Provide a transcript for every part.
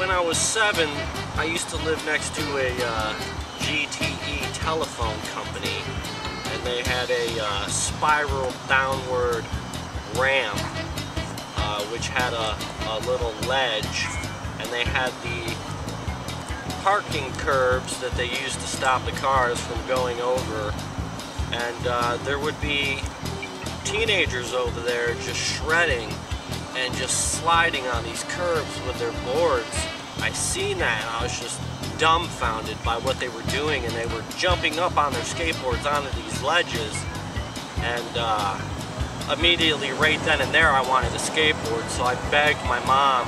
When I was 7, I used to live next to a GTE telephone company, and they had a spiral downward ramp, which had a little ledge, and they had the parking curbs that they used to stop the cars from going over, and there would be teenagers over there just shredding and just sliding on these curbs with their boards. I seen that and I was just dumbfounded by what they were doing, and they were jumping up on their skateboards onto these ledges, and immediately right then and there I wanted a skateboard, so I begged my mom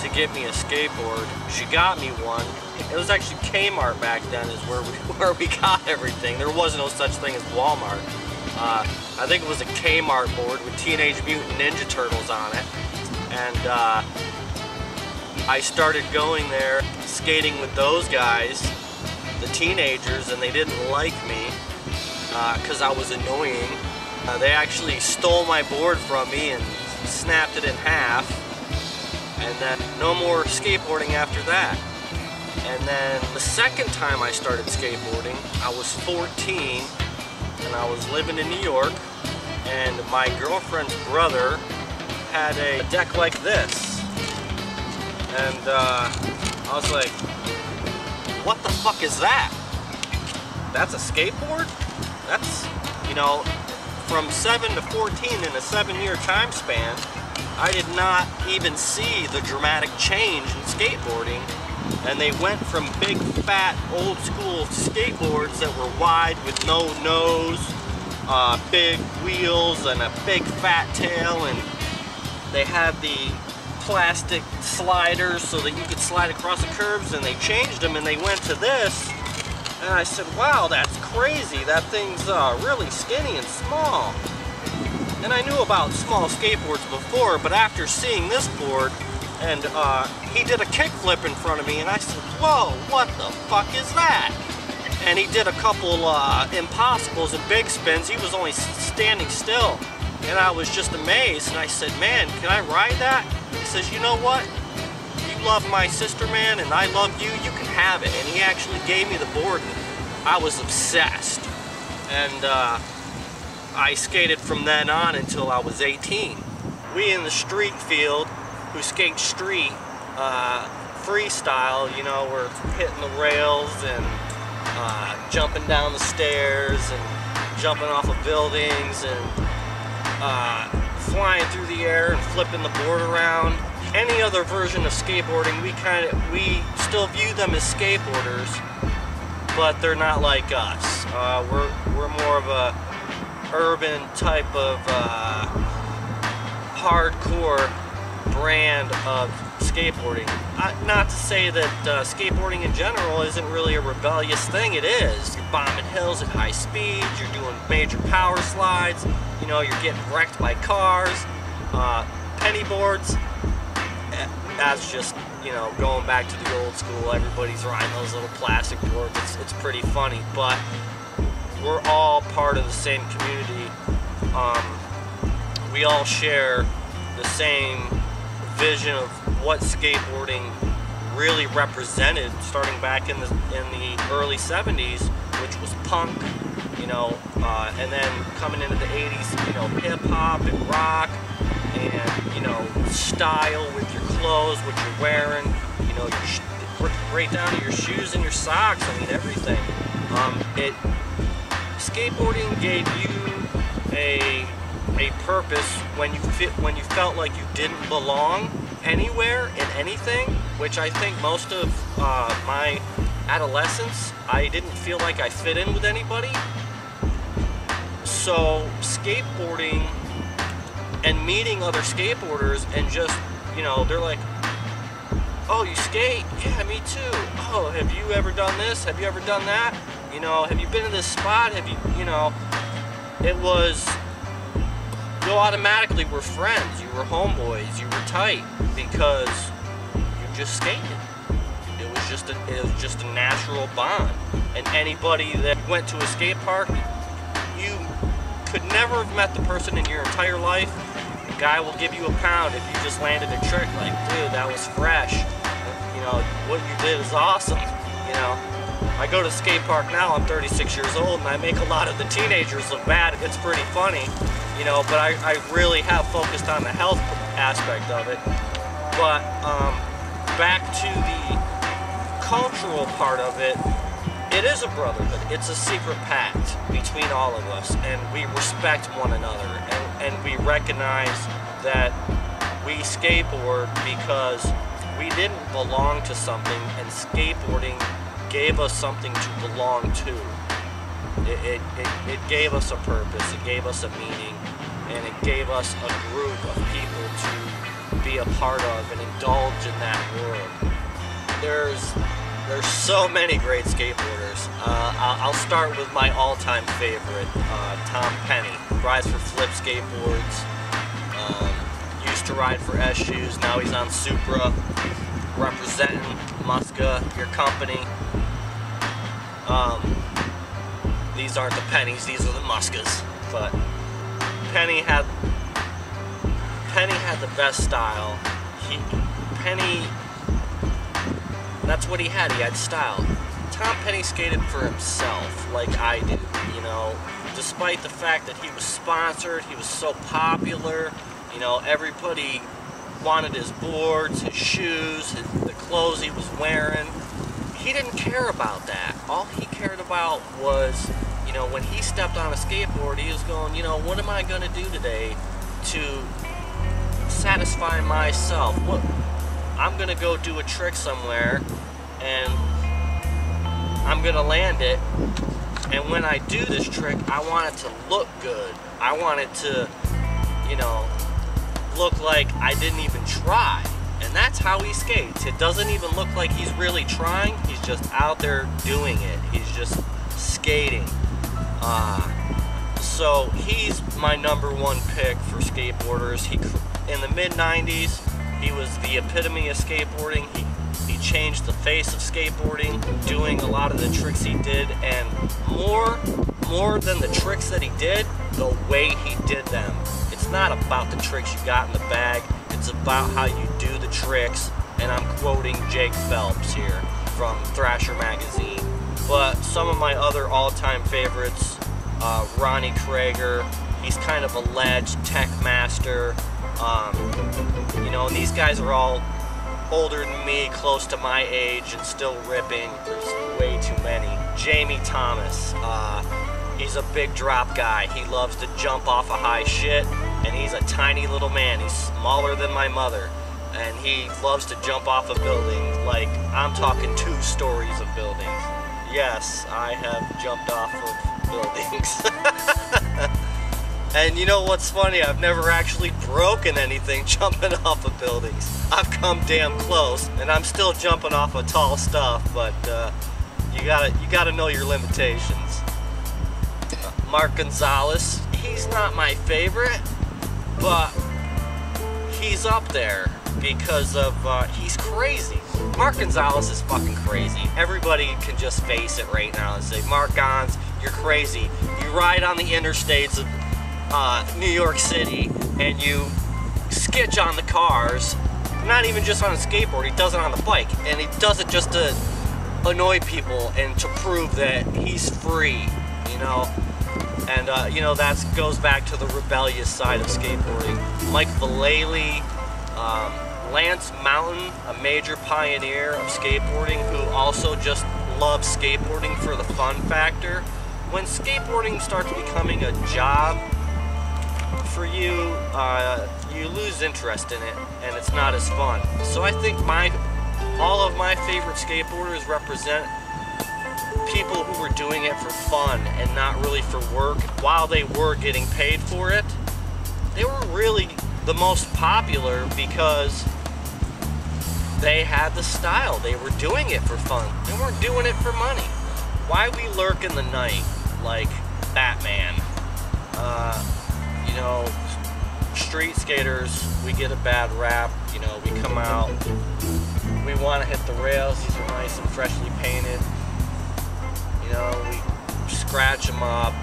to get me a skateboard. She got me one. It was actually Kmart back then is where we got everything. There was no such thing as Walmart. I think it was a Kmart board with Teenage Mutant Ninja Turtles on it. And I started going there, skating with those guys, the teenagers, and they didn't like me because I was annoying. They actually stole my board from me and snapped it in half. And then no more skateboarding after that. And then the second time I started skateboarding, I was 14, and I was living in New York, and my girlfriend's brother had a deck like this. And I was like, what the fuck is that? That's a skateboard? That's, you know, from 7 to 14 in a 7-year time span, I did not even see the dramatic change in skateboarding. And they went from big, fat, old school skateboards that were wide with no nose, big wheels, and a big fat tail, and they had the plastic sliders so that you could slide across the curbs, and they changed them and they went to this. And I said, wow, that's crazy. That thing's really skinny and small. And I knew about small skateboards before, but after seeing this board, and he did a kickflip in front of me, and I said, whoa, what the fuck is that? And he did a couple impossibles and big spins. He was only standing still, and I was just amazed. And I said, man, can I ride that? He says, you know what? You love my sister, man, and I love you. You can have it. And he actually gave me the board, and I was obsessed. And I skated from then on until I was 18. We in the street field who skate street freestyle, you know, we're hitting the rails and jumping down the stairs and jumping off of buildings and flying through the air and flipping the board around. Any other version of skateboarding, we still view them as skateboarders, but they're not like us. We're more of a urban type of hardcore brand of skateboarding. Not to say that skateboarding in general isn't really a rebellious thing. It is. You're bombing hills at high speeds, you're doing major power slides, you know, you're getting wrecked by cars, penny boards. That's just, you know, going back to the old school. Everybody's riding those little plastic boards. It's pretty funny, but we're all part of the same community. We all share the same vision of what skateboarding really represented, starting back in the early 70s, which was punk, you know, and then coming into the 80s, you know, hip hop and rock, and, you know, style with your clothes, what you're wearing, you know, right down to your shoes and your socks. I mean, everything. Skateboarding gave you a purpose when you felt like you didn't belong anywhere in anything, which I think most of my adolescence, I didn't feel like I fit in with anybody. So skateboarding and meeting other skateboarders and just, you know, they're like, oh, you skate? Yeah, me too. Oh, have you ever done this? Have you ever done that? You know, have you been to this spot? Have you know, it was, you automatically were friends. You were homeboys. You were tight because you just skated. It was just a natural bond. And anybody that went to a skate park, you could never have met the person in your entire life. The guy will give you a pound if you just landed a trick. Like, dude, that was fresh. You know, what you did is awesome, you know. I go to skate park now, I'm 36 years old, and I make a lot of the teenagers look bad. It's pretty funny, you know, but I really have focused on the health aspect of it. But back to the cultural part of it, it is a brotherhood. It's a secret pact between all of us, and we respect one another, and we recognize that we skateboard because we didn't belong to something, and skateboarding gave us something to belong to. It gave us a purpose, it gave us a meaning, and it gave us a group of people to be a part of and indulge in that world. There's so many great skateboarders. I'll start with my all-time favorite, Tom Penny. Rides for Flip Skateboards. Used to ride for S Shoes. Now he's on Supra, representing Muska, your company. These aren't the Pennies, these are the Muskas. But Penny had the best style. Penny, that's what he had style. Tom Penny skated for himself, like I do, you know. Despite the fact that he was sponsored, he was so popular, you know, everybody wanted his boards, his shoes, the clothes he was wearing. He didn't care about that. All he cared about was, you know, when he stepped on a skateboard, he was going, you know, what am I going to do today to satisfy myself? What, I'm going to go do a trick somewhere, and I'm going to land it, and when I do this trick, I want it to look good. I want it to, you know, look like I didn't even try. And that's how he skates. It doesn't even look like he's really trying. He's just out there doing it. He's just skating. So he's my #1 pick for skateboarders. In the mid-90s, he was the epitome of skateboarding. He changed the face of skateboarding, doing a lot of the tricks he did, and more than the tricks that he did, the way he did them. It's not about the tricks you got in the bag. It's about how you do the tricks, and I'm quoting Jake Phelps here from Thrasher magazine. But some of my other all-time favorites, Ronnie Krager, he's kind of a ledge, tech master. You know, and these guys are all older than me, close to my age, and still ripping. There's way too many. Jamie Thomas, he's a big drop guy. He loves to jump off of high shit, and he's a tiny little man. He's smaller than my mother, and he loves to jump off a building. Like, I'm talking 2 stories of buildings. Yes, I have jumped off of buildings. And you know what's funny? I've never actually broken anything jumping off of buildings. I've come damn close, and I'm still jumping off of tall stuff, but you gotta know your limitations. Mark Gonzalez, he's not my favorite, but he's up there because of, he's crazy. Mark Gonzalez is fucking crazy. Everybody can just face it right now and say, Mark Gons, you're crazy. You ride on the interstates of New York City, and you skitch on the cars, not even just on a skateboard, he does it on a bike, and he does it just to annoy people and to prove that he's free, you know. And you know, that goes back to the rebellious side of skateboarding. Mike Vallely, Lance Mountain, a major pioneer of skateboarding who also just loves skateboarding for the fun factor. When skateboarding starts becoming a job for you, you lose interest in it, and it's not as fun. So I think all of my favorite skateboarders represent people who were doing it for fun and not really for work. While they were getting paid for it, they were really the most popular because they had the style. They were doing it for fun. They weren't doing it for money. Why we lurk in the night like Batman? You know, street skaters, we get a bad rap. You know, we come out, we want to hit the rails. These are nice and freshly painted. You know, we scratch them up.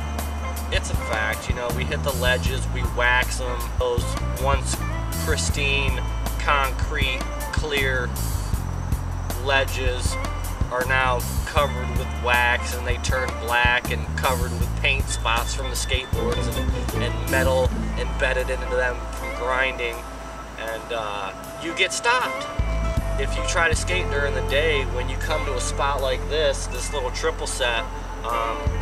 It's a fact. You know, we hit the ledges, we wax them. Those once pristine, concrete, clear ledges are now covered with wax and they turn black and covered with paint spots from the skateboards and metal embedded into them from grinding, and you get stopped. If you try to skate during the day, when you come to a spot like this little triple set,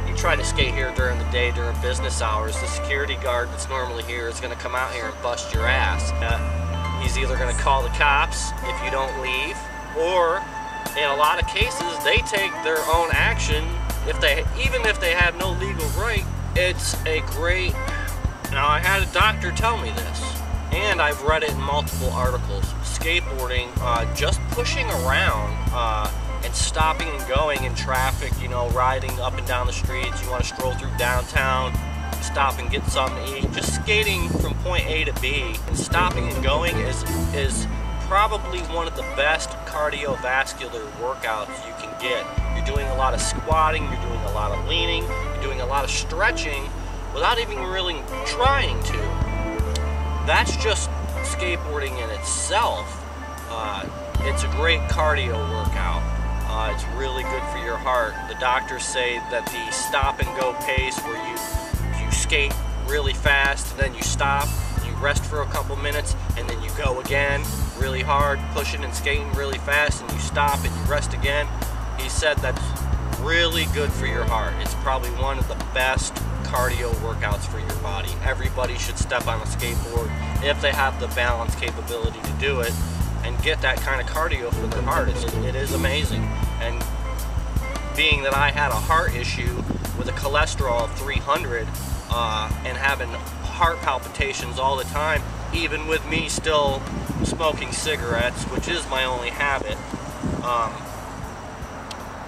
you try to skate here during the day during business hours, the security guard that's normally here is going to come out here and bust your ass. He's either going to call the cops if you don't leave, or in a lot of cases they take their own action even if they have no legal right. It's a great... Now, I had a doctor tell me this, and I've read it in multiple articles. Skateboarding, just pushing around and stopping and going in traffic, you know, riding up and down the streets, you want to stroll through downtown, stop and get something to eat, just skating from point A to B and stopping and going is probably one of the best cardiovascular workouts you can get. You're doing a lot of squatting, you're doing a lot of leaning, you're doing a lot of stretching without even really trying to. That's just skateboarding in itself. It's a great cardio workout. It's really good for your heart. The doctors say that the stop and go pace, where you skate really fast and then you stop, you rest for a couple minutes, and then you go again really hard, pushing and skating really fast, and you stop and you rest again. He said that's really good for your heart. It's probably one of the best cardio workouts for your body. Everybody should step on a skateboard if they have the balance capability to do it and get that kind of cardio for their heart. It is amazing. And being that I had a heart issue with a cholesterol of 300 and having heart palpitations all the time, even with me still smoking cigarettes, which is my only habit,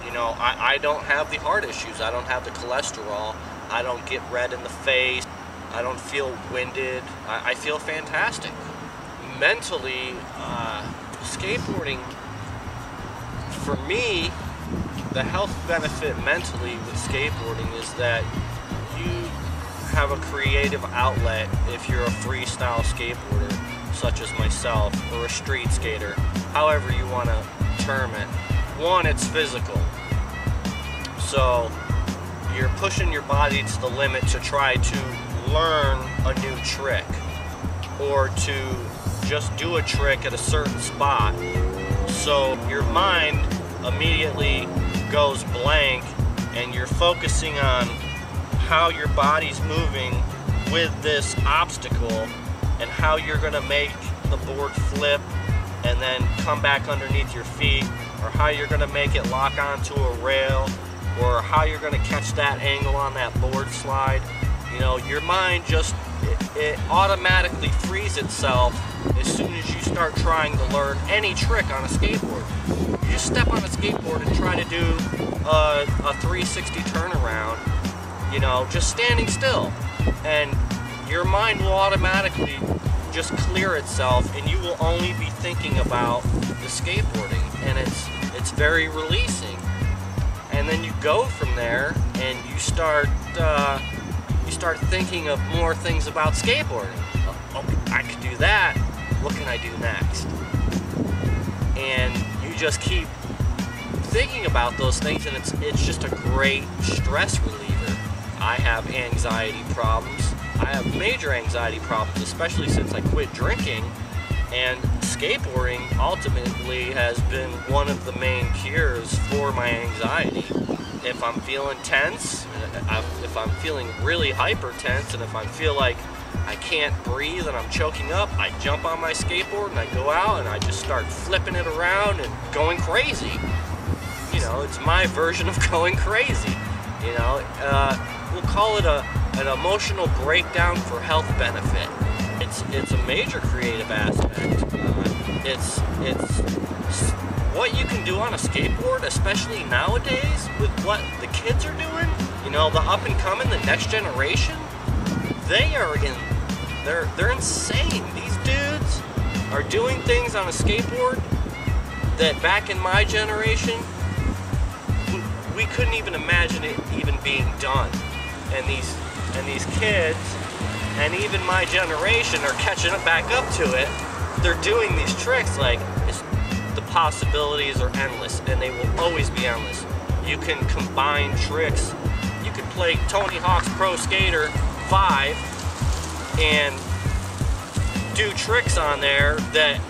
you know, I don't have the heart issues. I don't have the cholesterol. I don't get red in the face. I don't feel winded. I feel fantastic. Mentally, skateboarding, for me, the health benefit mentally with skateboarding is that you have a creative outlet if you're a freestyle skateboarder, such as myself, or a street skater, however you want to term it. One, it's physical. So you're pushing your body to the limit to try to learn a new trick, or to just do a trick at a certain spot. So your mind immediately goes blank and you're focusing on how your body's moving with this obstacle and how you're going to make the board flip and then come back underneath your feet, or how you're going to make it lock onto a rail, or how you're going to catch that angle on that board slide. You know, your mind just, it automatically frees itself as soon as you start trying to learn any trick on a skateboard. You just step on a skateboard and try to do a 360 turnaround, you know, just standing still. And your mind will automatically just clear itself, and you will only be thinking about the skateboarding, and it's very releasing. And then you go from there and you start thinking of more things about skateboarding. Oh, I could do that. What can I do next? And you just keep thinking about those things, and it's just a great stress reliever. I have anxiety problems. I have major anxiety problems, especially since I quit drinking, and skateboarding ultimately has been one of the main cures for my anxiety. If I'm feeling tense, if I'm feeling really hyper tense, and if I feel like I can't breathe and I'm choking up, I jump on my skateboard and I go out and I just start flipping it around and going crazy. You know, it's my version of going crazy. You know, we'll call it an emotional breakdown for health benefit. It's a major creative aspect. It's what you can do on a skateboard, especially nowadays with what the kids are doing. You know, the up and coming, the next generation, they're insane. These dudes are doing things on a skateboard that back in my generation, we couldn't even imagine it even being done. And these kids, and even my generation, are catching back up to it. They're doing these tricks like, the possibilities are endless, and they will always be endless. You can combine tricks. You can play Tony Hawk's Pro Skater 5 and do tricks on there that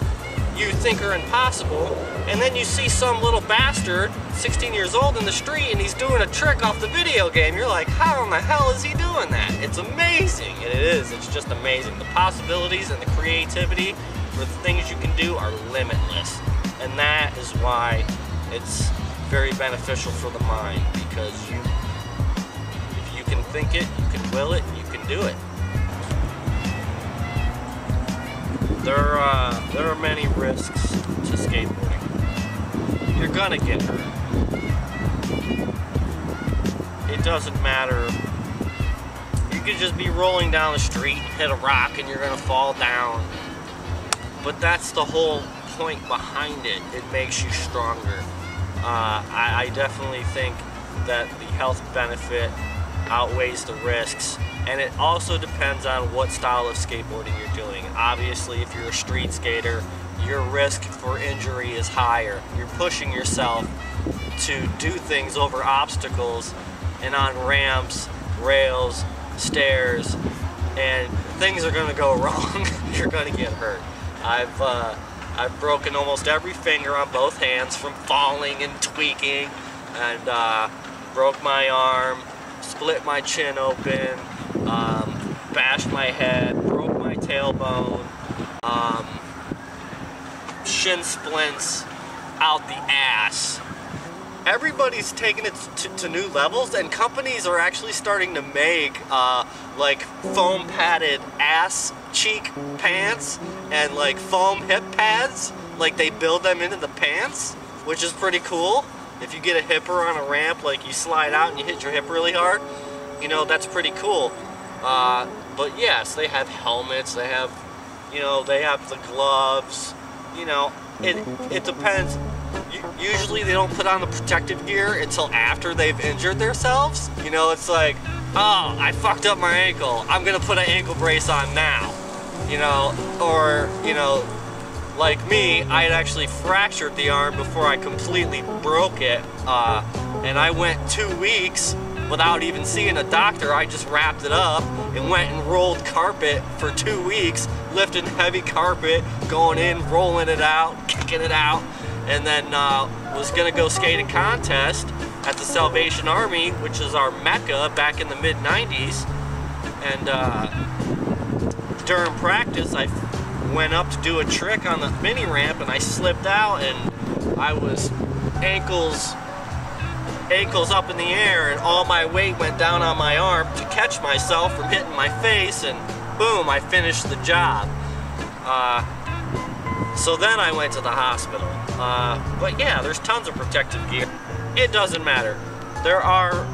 you think are impossible, and then you see some little bastard 16 years old in the street and he's doing a trick off the video game. You're like, how in the hell is he doing that? It's amazing. And it is. It's just amazing. The possibilities and the creativity for the things you can do are limitless, and that is why it's very beneficial for the mind, because if you can think it, you can will it, you can do it. There are many risks to skateboarding. You're gonna get hurt. It doesn't matter. You could just be rolling down the street, hit a rock, and you're gonna fall down. But that's the whole point behind it. It makes you stronger. I definitely think that the health benefit outweighs the risks. And it also depends on what style of skateboarding you're doing. Obviously, if you're a street skater, your risk for injury is higher. You're pushing yourself to do things over obstacles and on ramps, rails, stairs, and things are gonna go wrong. You're gonna get hurt. I've broken almost every finger on both hands from falling and tweaking, and broke my arm, split my chin open, bashed my head, broke my tailbone, shin splints out the ass. Everybody's taking it to new levels, and companies are actually starting to make like foam padded ass cheek pants and like foam hip pads. Like they build them into the pants, which is pretty cool. If you get a hipper on a ramp, like you slide out and you hit your hip really hard, you know, that's pretty cool. But yes, they have helmets, they have, you know, they have the gloves, you know, it depends. Usually they don't put on the protective gear until after they've injured themselves. You know, it's like, oh, I fucked up my ankle, I'm gonna put an ankle brace on now. You know, or, you know, like me, I had actually fractured the arm before I completely broke it, and I went 2 weeks without even seeing a doctor. I just wrapped it up and went and rolled carpet for 2 weeks, lifting heavy carpet, going in, rolling it out, kicking it out, and then was gonna go skate a contest at the Salvation Army, which is our mecca back in the mid-90s, and during practice I went up to do a trick on the mini ramp and I slipped out, and I was ankles up in the air, and all my weight went down on my arm to catch myself from hitting my face, and boom, I finished the job. So then I went to the hospital. But yeah, there's tons of protective gear. It doesn't matter. There are,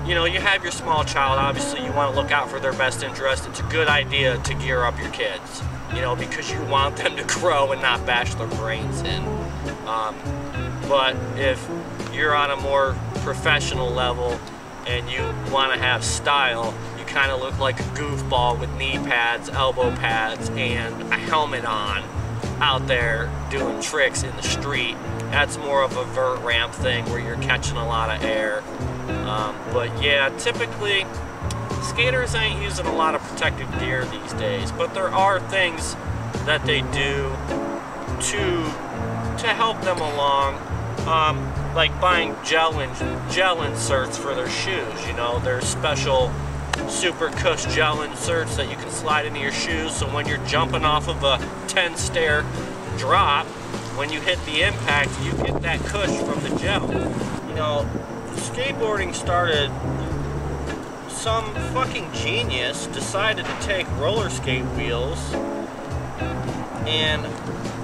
you know, you have your small child, obviously you want to look out for their best interest. It's a good idea to gear up your kids, you know, because you want them to grow and not bash their brains in. But if you're on a more professional level and you want to have style, you kind of look like a goofball with knee pads, elbow pads, and a helmet on out there doing tricks in the street. That's more of a vert ramp thing where you're catching a lot of air. But yeah, typically skaters ain't using a lot of protective gear these days, but there are things that they do to help them along, like buying gel inserts for their shoes. You know, there's special super cush gel inserts that you can slide into your shoes, so when you're jumping off of a 10-stair drop, when you hit the impact, you get that cush from the gel. You know, skateboarding started, some fucking genius decided to take roller skate wheels and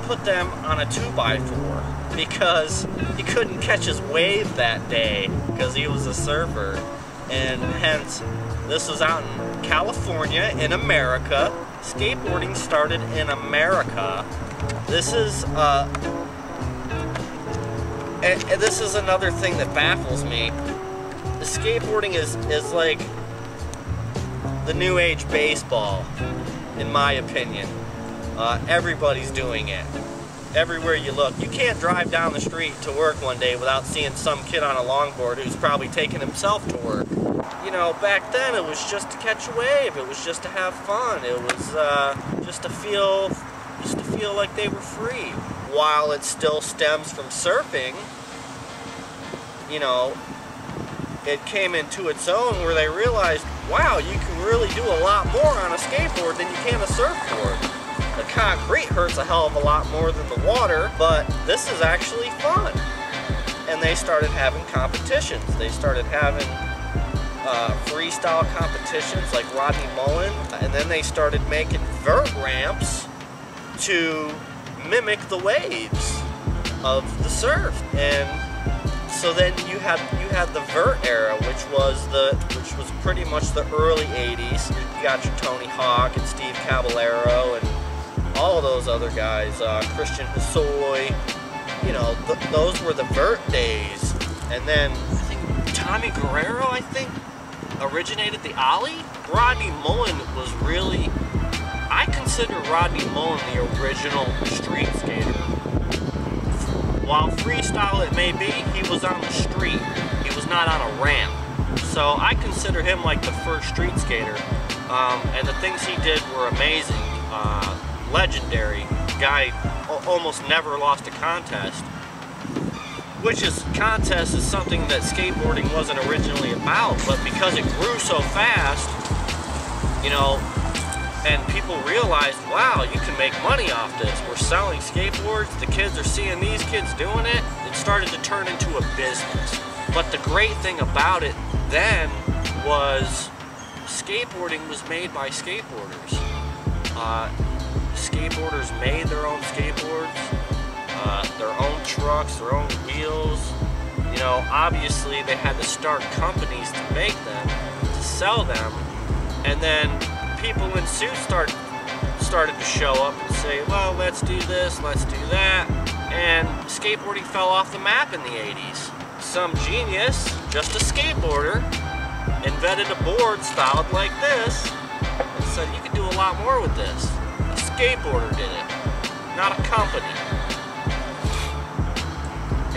put them on a 2x4 because he couldn't catch his wave that day because he was a surfer, and hence this was out in California in America. Skateboarding started in America. This is this is another thing that baffles me. The skateboarding is like the new age baseball, in my opinion. Everybody's doing it. everywhere you look. You can't drive down the street to work one day without seeing some kid on a longboard who's probably taking himself to work. You know, back then it was just to catch a wave. It was just to have fun. It was just to feel like they were free. While it still stems from surfing, you know, it came into its own where they realized, wow, you can really do a lot more on a skateboard than you can a surfboard. The concrete hurts a hell of a lot more than the water, but this is actually fun. And they started having competitions. They started having freestyle competitions like Rodney Mullen, and then they started making vert ramps to mimic the waves of the surf. And so then you had the vert era, which was pretty much the early 80s. You got your Tony Hawk and Steve Caballero and all of those other guys, Christian Hosoi. You know, those were the vert days. And then I think Tommy Guerrero, originated the ollie. Rodney Mullen was really, I consider Rodney Mullen the original street skater. While freestyle it may be, he was on the street. He was not on a ramp. So I consider him like the first street skater. And the things he did were amazing. Legendary. Guy almost never lost a contest. Contest is something that skateboarding wasn't originally about, but because it grew so fast, you know, and people realized, wow, you can make money off this. We're selling skateboards, the kids are seeing these kids doing it. It started to turn into a business. But the great thing about it then was skateboarding was made by skateboarders. Skateboarders made their own skateboards, their own trucks, their own wheels. You know, obviously they had to start companies to make them, to sell them, and then people in suits started to show up and say, well, let's do this, let's do that, and skateboarding fell off the map in the 80s. Some genius, just a skateboarder, invented a board styled like this and said you can do a lot more with this. A skateboarder did it, not a company.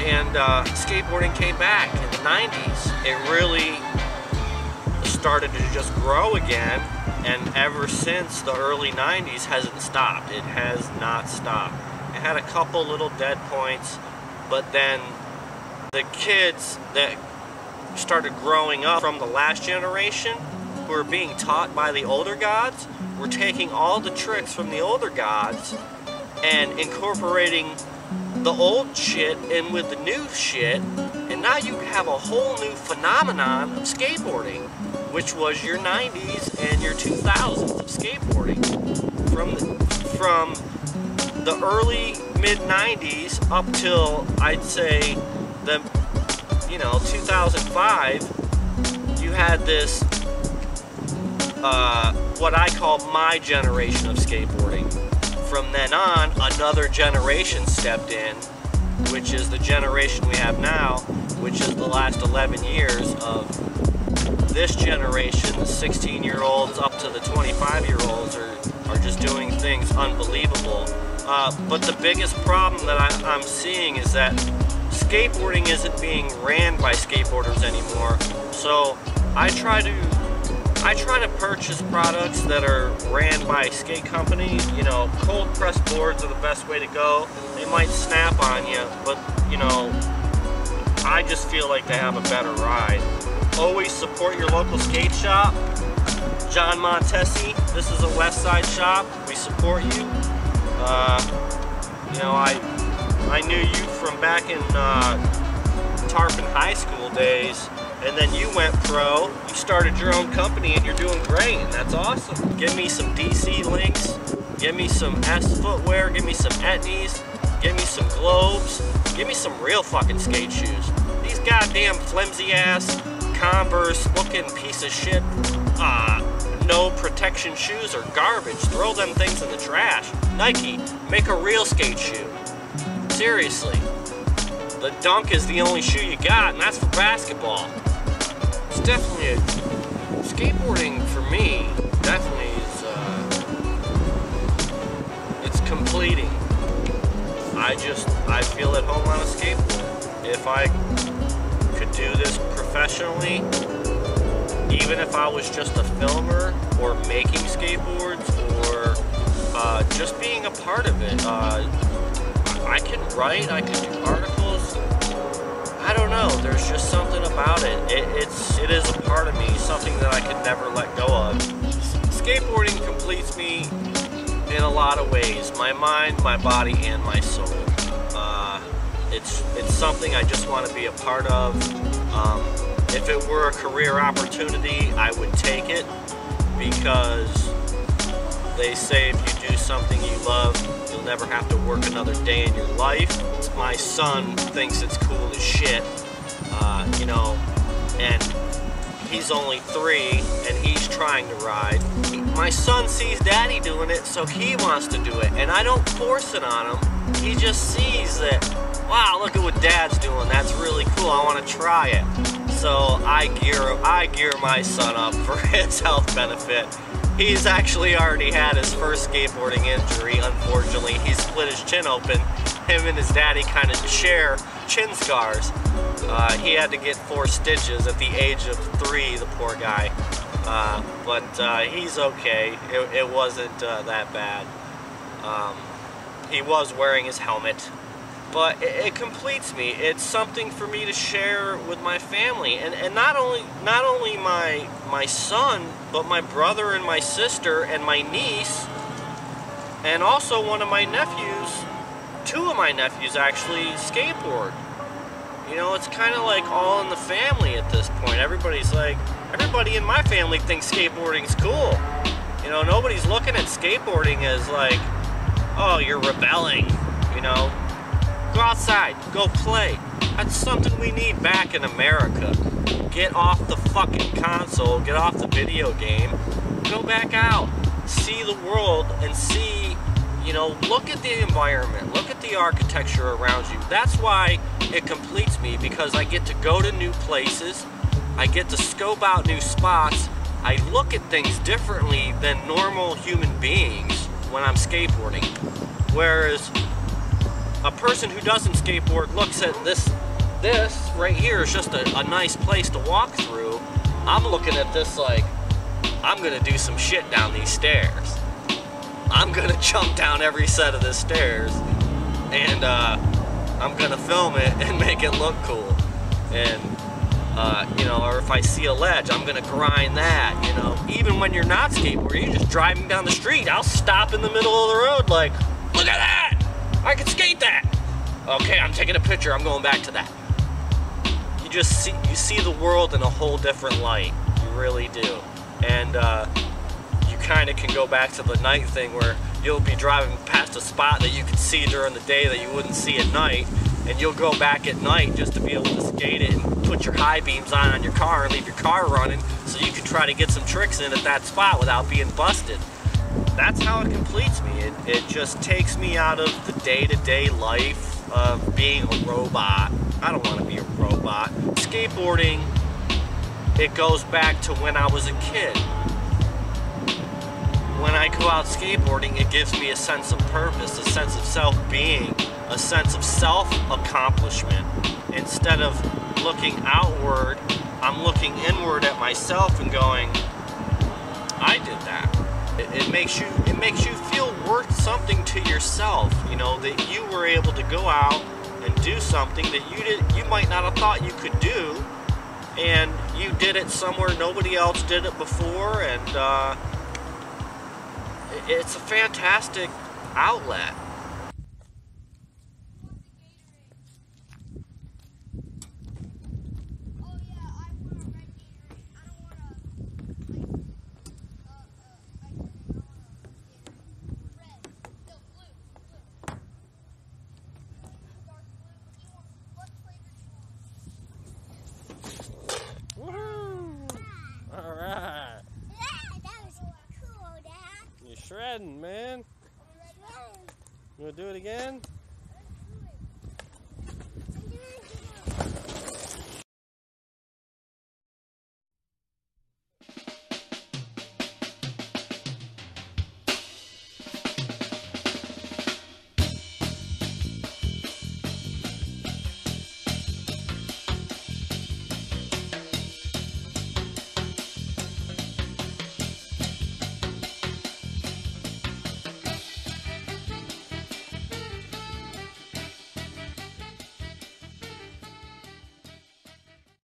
And skateboarding came back in the 90s. It really started to just grow again, and ever since the early 90s hasn't stopped. It has not stopped. It had a couple little dead points, but then the kids that started growing up from the last generation, who were being taught by the older gods, were taking all the tricks from the older gods and incorporating the old shit in with the new shit, and now you have a whole new phenomenon of skateboarding, which was your 90s and your 2000s of skateboarding. From the early mid-90s up till, I'd say, the 2005, you had this what I call my generation of skateboarding. From then on, another generation stepped in, which is the generation we have now, which is the last 11 years of this generation. The 16-year-olds up to the 25-year-olds are just doing things unbelievable. But the biggest problem that I'm seeing is that skateboarding isn't being ran by skateboarders anymore. So I try to purchase products that are ran by skate companies. You know, cold pressed boards are the best way to go. They might snap on you, but you know, I just feel like they have a better ride. Always support your local skate shop. John Montesi, this is a West Side shop. We support you. You know, I knew you from back in Tarpon High School days, and then you went pro. You started your own company, and you're doing great, and that's awesome. Give me some DC links. Give me some S footwear. Give me some Etnies. Give me some Globes. Give me some real fucking skate shoes. These goddamn flimsy ass Converse looking piece of shit no protection shoes are garbage. Throw them things in the trash. Nike, make a real skate shoe. Seriously. The Dunk is the only shoe you got, and that's for basketball. It's definitely skateboarding for me definitely is it's completing. I feel at home on a skateboard. If I could do this professionally, even if I was just a filmer or making skateboards or just being a part of it, I can write, I can do articles. I don't know, there's just something about it. It is a part of me, something that I could never let go of. Skateboarding completes me in a lot of ways, my mind, my body, and my soul. It's something I just want to be a part of. If it were a career opportunity, I would take it, because they say if you do something you love, you'll never have to work another day in your life. My son thinks it's cool as shit, you know, and he's only 3 and he's trying to ride. My son sees daddy doing it, so he wants to do it, and I don't force it on him. He just sees that, wow, look at what dad's doing, that's really cool, I want to try it. So I gear my son up for his health benefit. He's actually already had his first skateboarding injury, unfortunately. He split his chin open. Him and his daddy kind of share chin scars. He had to get 4 stitches at the age of 3, the poor guy. But he's okay. It wasn't that bad. He was wearing his helmet. But it completes me. It's something for me to share with my family, and not only my son, but my brother and my sister and my niece, and also one of my nephews. 2 of my nephews actually skateboard. You know, it's kind of like all in the family at this point. Everybody in my family thinks skateboarding's cool. You know, nobody's looking at skateboarding as like, oh, you're rebelling, you know. Go outside, go play. That's something we need back in America. Get off the fucking console, get off the video game, go back out, see the world, and see, you know, look at the environment, look at the architecture around you. That's why it completes me, because I get to go to new places, I get to scope out new spots, I look at things differently than normal human beings when I'm skateboarding. Whereas a person who doesn't skateboard looks at this right here is just a nice place to walk through. I'm looking at this like, I'm gonna do some shit down these stairs. I'm gonna jump down every set of the stairs, and I'm gonna film it and make it look cool. And you know, or if I see a ledge, I'm gonna grind that, you know. Even when you're not skateboarding, you're just driving down the street, I'll stop in the middle of the road like, look at that! I can skate that! Okay, I'm taking a picture, I'm going back to that. You see the world in a whole different light. You really do. And you kind of can go back to the night thing where you'll be driving past a spot that you could see during the day that you wouldn't see at night, and you'll go back at night just to be able to skate it and put your high beams on your car and leave your car running so you can try to get some tricks in at that spot without being busted. That's how it completes me. It just takes me out of the day-to-day life of being a robot. I don't want to be a robot. Skateboarding, it goes back to when I was a kid. When I go out skateboarding, it gives me a sense of purpose, a sense of self-being, a sense of self-accomplishment. Instead of looking outward, I'm looking inward at myself and going, I did that. It makes you feel worth something to yourself, you know, that you were able to go out and do something that you might not have thought you could do, and you did it somewhere nobody else did it before, and it's a fantastic outlet. Shredding, man. You wanna do it again?